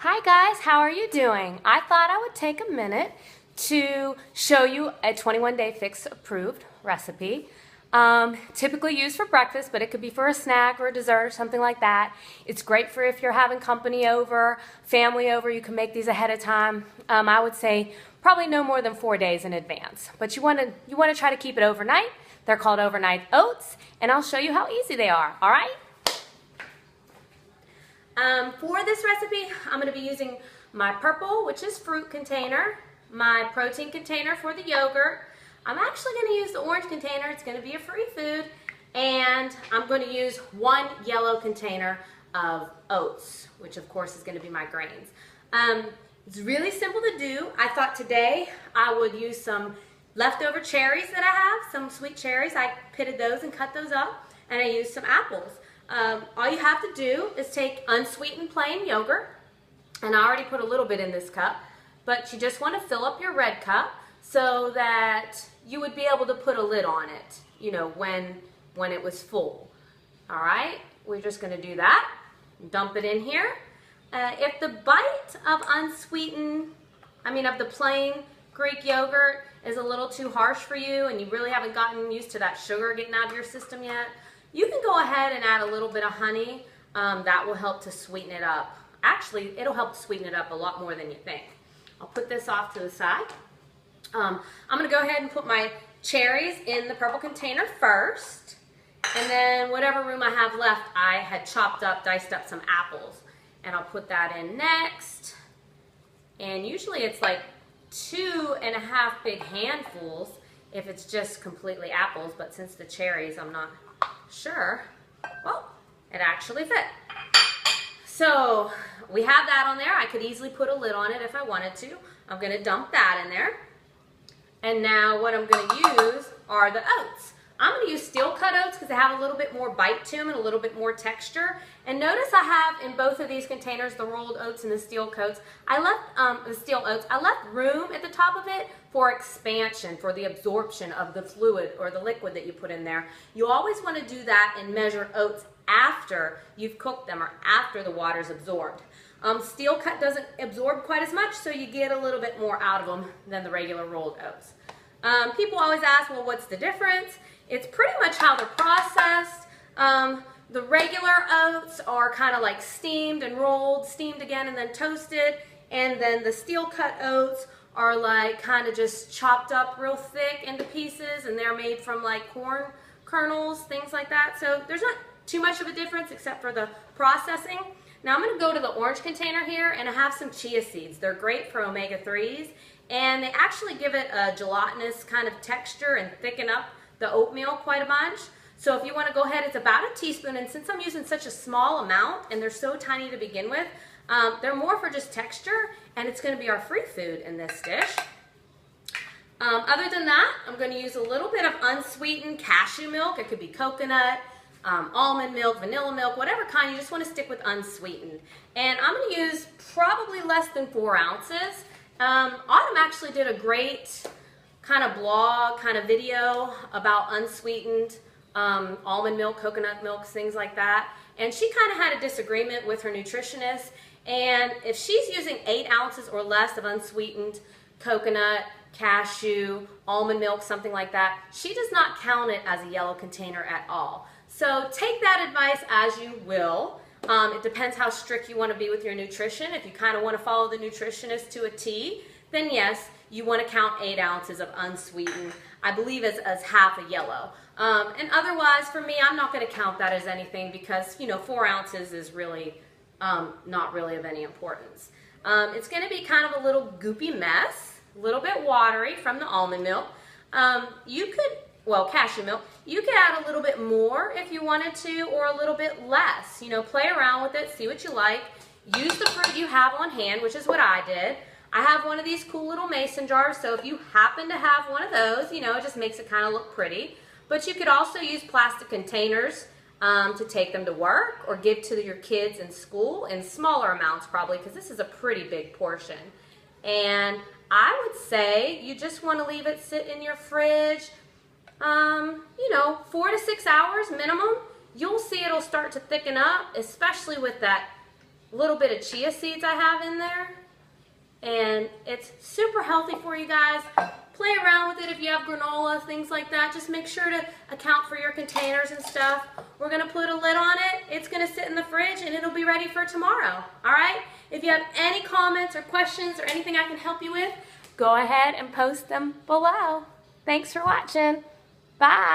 Hi guys, how are you doing? I thought I would take a minute to show you a 21-day Fix approved recipe. Typically used for breakfast, but it could be for a snack or a dessert or something like that. It's great for if you're having company over, family over. You can make these ahead of time. I would say probably no more than 4 days in advance. But you want to try to keep it overnight. They're called overnight oats, and I'll show you how easy they are. All right? For this recipe, I'm going to be using my purple, which is fruit container, my protein container for the yogurt. I'm actually going to use the orange container. It's going to be a free food. And I'm going to use one yellow container of oats, which of course is going to be my grains. It's really simple to do. I thought today I would use some leftover cherries that I have, some sweet cherries. I pitted those and cut those up, and I used some apples. All you have to do is take unsweetened plain yogurt, and I already put a little bit in this cup, but you just want to fill up your red cup so that you would be able to put a lid on it, you know, when it was full. All right, we're just going to do that. Dump it in here. If the bite of of the plain Greek yogurt is a little too harsh for you and you really haven't gotten used to that sugar getting out of your system yet, you can go ahead and add a little bit of honey. That will help to sweeten it up. Actually, it'll help sweeten it up a lot more than you think. I'll put this off to the side. I'm going to go ahead and put my cherries in the purple container first. And then whatever room I have left, I had diced up some apples. And I'll put that in next. And usually it's like 2.5 big handfuls if it's just completely apples. But since the cherries, I'm not sure. Well, it actually fit. So we have that on there. I could easily put a lid on it if I wanted to. I'm going to dump that in there. And now what I'm going to use are the oats. I'm going to use steel cut oats because they have a little bit more bite to them and a little bit more texture. And notice I have in both of these containers the rolled oats and the steel oats. I left room at the top of it for expansion, for the absorption of the fluid or the liquid that you put in there. You always want to do that and measure oats after you've cooked them or after the water's absorbed. Steel cut doesn't absorb quite as much, so you get a little bit more out of them than the regular rolled oats. People always ask, well, what's the difference? It's pretty much how they're processed. The regular oats are kind of like steamed and rolled, steamed again and then toasted. And then the steel cut oats are like kind of just chopped up real thick into pieces, and they're made from like corn kernels, things like that. So there's not too much of a difference except for the processing. Now I'm going to go to the orange container here, and I have some chia seeds. They're great for omega-3s, and they actually give it a gelatinous kind of texture and thicken up the oatmeal quite a bunch. So if you want to go ahead, it's about a teaspoon, and since I'm using such a small amount and they're so tiny to begin with, they're more for just texture, and it's going to be our free food in this dish. Other than that, I'm going to use a little bit of unsweetened cashew milk. It could be coconut, almond milk, vanilla milk, whatever kind. You just want to stick with unsweetened. And I'm going to use probably less than 4 ounces. Autumn actually did a great kind of blog, kind of video about unsweetened almond milk, coconut milks, things like that. And she kind of had a disagreement with her nutritionist. And if she's using 8 ounces or less of unsweetened coconut, cashew, almond milk, something like that, she does not count it as a yellow container at all. So take that advice as you will. It depends how strict you want to be with your nutrition. If you kind of want to follow the nutritionist to a T, then yes, you want to count 8 ounces of unsweetened, I believe as half a yellow. And otherwise, for me, I'm not going to count that as anything because, 4 ounces is really not really of any importance. It's going to be kind of a little goopy mess, a little bit watery from the almond milk. Cashew milk. You could add a little bit more if you wanted to, or a little bit less. Play around with it, see what you like. Use the fruit you have on hand, which is what I did. I have one of these cool little mason jars, so if you happen to have one of those, it just makes it kind of look pretty. But you could also use plastic containers to take them to work or give to your kids in school in smaller amounts probably, because this is a pretty big portion. And I would say you just want to leave it sit in your fridge 4 to 6 hours minimum. You'll see it'll start to thicken up, especially with that little bit of chia seeds I have in there. And it's super healthy for you guys. Play around with it if you have granola, things like that. Just make sure to account for your containers and stuff. We're gonna put a lid on it. It's gonna sit in the fridge and it'll be ready for tomorrow, all right? If you have any comments or questions or anything I can help you with, go ahead and post them below. Thanks for watching. Bye.